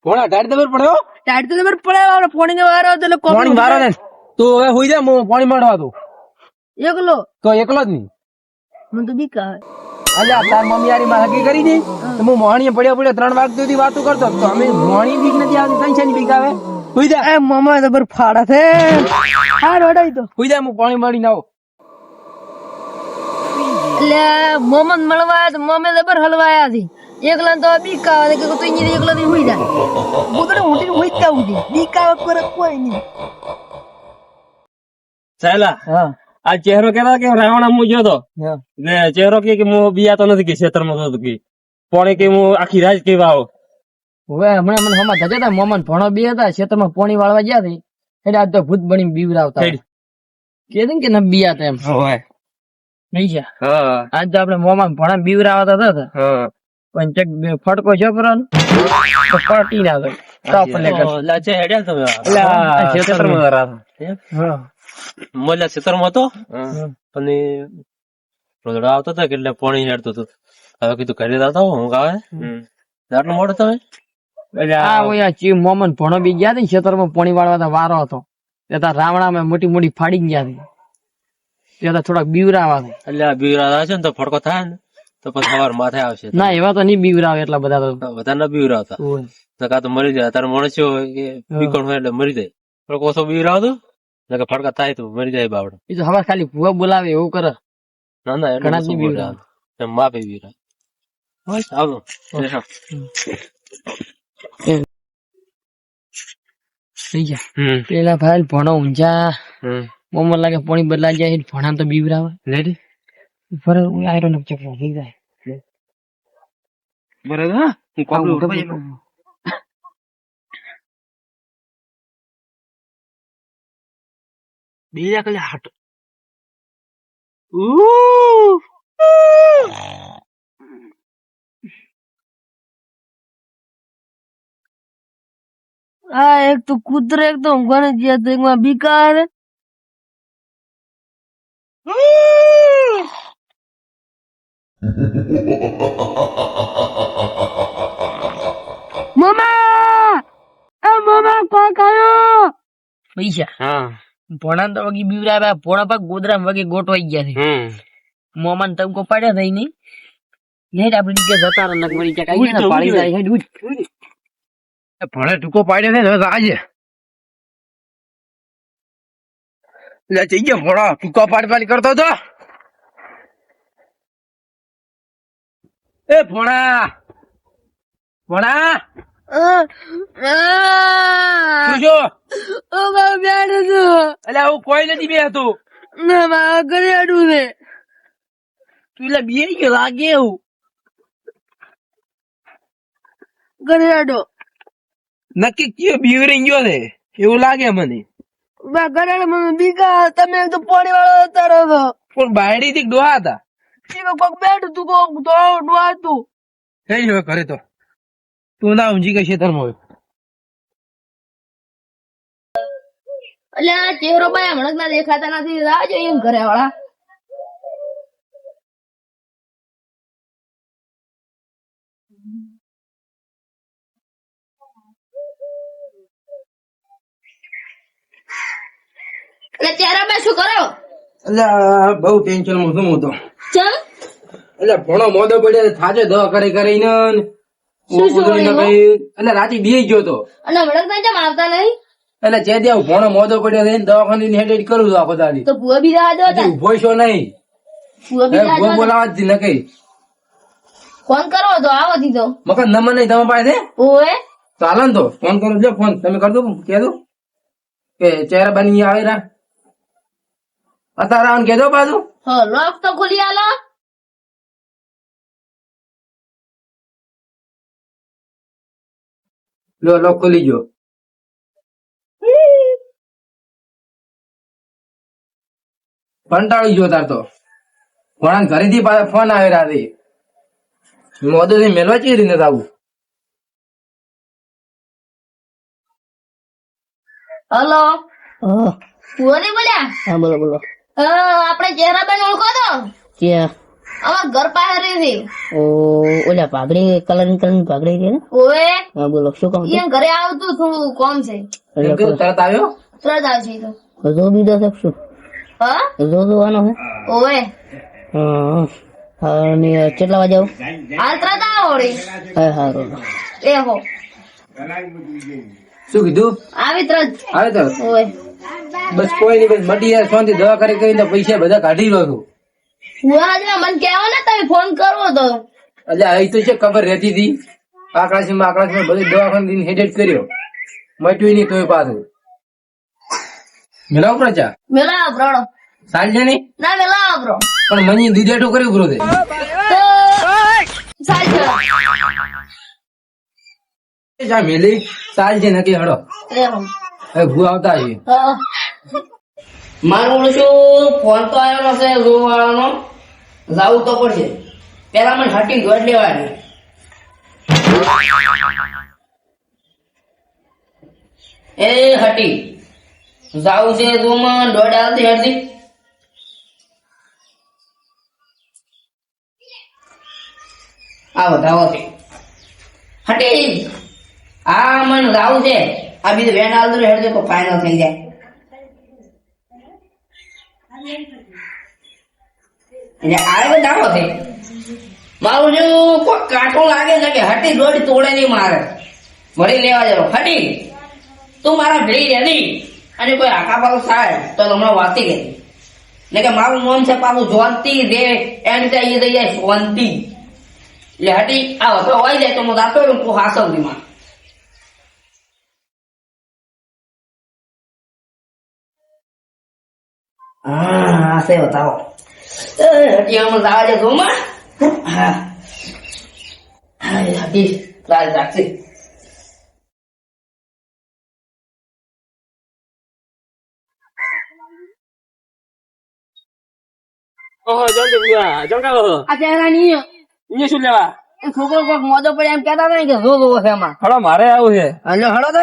ભોણા tight દબર પડ્યો tight તો ખબર પડે આપણે પોણી ને વારો હતો એટલે પાણી મારો ને તું હવે હોઈ જા હું પાણી માંડવા દઉં એકલો તો એકલો જ નહીં મને તો બીક આવે અલ્યા તાર મમ્મી યારી માં હગી કરી દી તો હું મોહણીએ પડ્યો 3 વાગ્યા સુધી વાતો કરતો તો અમે મોહણી બીક નથી આવતી ટેન્શન બીક આવે હોઈ જા એ મામા તો બર ફાડા છે હા રોડાઈ તો હોઈ જા હું પાણી મારી આવું એટલે મોમન મળવાયા તો મમે તો બર હલવાયા છે એકલા તો બીક આવે કે તું અહીંયા એકલા થી હોઈ જાય બોતડે હોટી હોઈ જ જાવું છે બીક આવે કરે કોઈ નહીં ચાલા હા આ ચહેરો કેવા કે રાવણ હું જોતો હા ને ચહેરો કે હું બિયાતો નથી કે ખેતરમાં તો કે પોણે કે હું આખી રાત કેવા આવો હવે હમણાં મને હમણાં થતા હતા મોમન ભણો બે હતા ખેતરમાં પાણી વાળવા ગયા હતા એટલે આજ તો ભૂત બની બીવરાવતા કે કે ન બિયાતા એમ હોય નહીં છે હા આજ તો આપણે મોમાં ભણા બીવરાવતા હતા હા પણ ચક ફટકો છે પરનો તો પટી ના ગઈ ટોપ લેકર લાચે હેડ્યા તમે અલા, ખેતરમાં રાત હા મોલા ખેતરમાં હતો પણ રોદડા આવતો હતો એટલે પાણી હેડતો હતો હવે કીધું ઘરે જતા હું ગાવે આટલું મોડું તમે આ ઓયા ચી મોમન ભણો બી ગયા હતા ને ખેતરમાં પાણી વાળવા વારો હતો ત્યાં રાવણામાં મોટી મોટી ફાડી ગયા હતી ત્યાં થોડાક બીવરાવા હતા એટલે આ બીવરા છે ને તો ફડકો થાય ને તો પછી સવાર માથે આવશે ના એવા તો નહીં બીવરાવે એટલા બધા તો બધા ના બીવરાવતા કાં તો મરી જાય તારે મણસ્યો બીકોણ હોય એટલે મરી જાય પણ કોસો બીવરાવતો કે ફડકા થાય તો મરી જાય બાવડો એ તો હવે ખાલી ભૂવા બોલાવે એવું કરે ના ના ઘણા જ બીવરાવે. એમ માપે બીવરાવે આવો થઈ ગયા પેલા ભાઈ ભણો ઊંઝા મોમન લાગે પાણી બદલા જાય ભણા તો બીવરાવે રેડી ફરે આયરો નક ચકરા થઈ જાય બરાબર હા હું કોપડું બીજા કલે હાટ આ એક તો કૂતરે એક તો ઊંઘવાને ગયા તો એકમાં બીક આવે મમ્મા એ મમ્મા કોક આવ્યો પૈસા હા ભણા તો વગી બીવરાવે ભોણા પાક ગોદરામ વગી ગોટવાઈ ગયા છે મોમાન તમકો પાડ્યા થઈ નહીં નેટ આપડી કે જતા રહે નક મરી ક્યાંક આઈ ગયા ને પાડી જાય હેડ ઉઠ ભણે ટૂંકો પાડ્યો છે ને હવે આજે લે જઈ ગયો ભણો ટૂંકો પાડ કરતો હતો એ ભણા ભણા શું છો એટલે આવું કોઈ નથી બે હતું ના મારા ઘરે અડું છે તું એટલે બી ગયો લાગે એવું ઘરે અડો નક્કી કયો બીવરી ગયો છે એવું લાગે મને ઘરે અડો મને બીકા તમે તો પાણી વાળો તારો છો પણ બાયડી થી ડોહા હતા કોક બેઠું તું કોક ડોહાતું કઈ હવે ઘરે તો તું ના ઊંઝી કઈ ખેતરમાં હોય એટલે આ ચહેરો ભાઈ હમણાં ના દેખાતા નથી રાહ જોઈએ એમ ઘરે વાળા એટલે ચહેરા ભાઈ શું કરો એટલે બહુ ટેન્શન માં છું હું તો ચમ એટલે ભણો મોદો પડ્યો થાજો દવા કરીને શું એટલે રાતે બી ગયો તો અને હમણાં ના જેમ આવતા નહીં એટલે જે ત્યાં ભણો મોદો પડ્યો છે દવાખાને હેડ કરું છું આખો દાડી તો ભૂવા બી રાહ જોતા ઉભો છો નહીં ભૂવા બી રાહ જોતા બોલાવા જ નકઈ ફોન કરો તો આવો દીધો મકર નંબર નહીં તમારા પાસે ઓએ તો હાલો ને તો ફોન કરો જો ફોન તમે કરી દો કે દો કે ચહેરા બની આવે રા અત્યારે આને કહેજો બાજુ હો લોક તો ખોલી આલો લો લોક ખોલી ગયો કંટાળી ગયો તાર તો ભણા ઘરેથી પાછા ફોન આવે રાતે મોદો થી મેલવા ચી રીતે આવું હલો ભૂવા નહીં બોલ્યા હા બોલો બોલો આપણે ચહેરા બેન ઓળખો તો ક્યાં અમાર ઘર પાસે રહે છે. ઓ ઓલા પાઘડી કલરની પાઘડી છે ને? ઓવે હા બોલો શું કહું ઈ ઘરે આવતું થોડું કોમ છે. તરત આવ્યો તરત આવશે ઈ તો. જો બીજો શકશું હા જો જોવાનો હે ઓવે હા અને કેટલા વાગે આવું? હાલ તરત આવો વળી. હા સારું એ હો શું કીધું આવી તરત. આવે તો ઓવે બસ કોઈ નહીં બસ મટી જાય શાંતિ દવા કરી કરીને પૈસા બધા કાઢી લો છું હુવાજના મન કહેવો ને તમે ફોન કરવો તો. એટલે અહીં તો છે ખબર રહેતી હતી આકાશમાં બધું દવાખાને હેડેટ કર્યો મટ્યું નહીં તોય પાછું મેલાવ પડે ચા મેલા બ્રોડો સાલ છે નહીં ના મેલા બ્રો પણ મની દુધેઠું કર્યું બ્રો તો સાલ છે. ચા મેલી સાલ છે નક્કી હડો એ હો હવે ભૂ આવતા છે હા મારું શું ફોન તો આવ્યો હશે જોવાળાનો જાવું તો પડશે પેલા મને હટી દોડ લેવાની એ હટી જાવું છે જોમાં દોડ આવતી હરતી આવો ધાવો છે હટી હા મને જાવું છે આ બીજું વેન આવતું હેડજો તો ફાઇનલ થઈ જાય એટલે આવે દાવો છે મારું જો કોઈ કાંટો લાગે છે કે હટી દોડી તોડે નહીં મારે વળી લેવા જરો હટી તું મારા ભેળી રહેતી અને કોઈ આખા પાછું થાય તો હમણાં વાતી ગઈ ને કે મારું નામ છે પાછું જોનતી રે એમ રીતે અહીં થઈ જાય સોનતી એટલે હટી આવો તો હોય જાય તો હું દાતો તું હાસવતી માં હા હશે બતાવો હટી આમાં લાવા છે જોમાં હા હા હટી લાલ રાખશે ઓહો જલ્દી બુઆ જંગાવો આ ચહેરા ની ઇને શું લેવા એ છોકરો કોઈક મોજો પડે એમ કહેતા હતા ને કે જો છે એમાં. હડો મારે આવું છે હલો હળો તો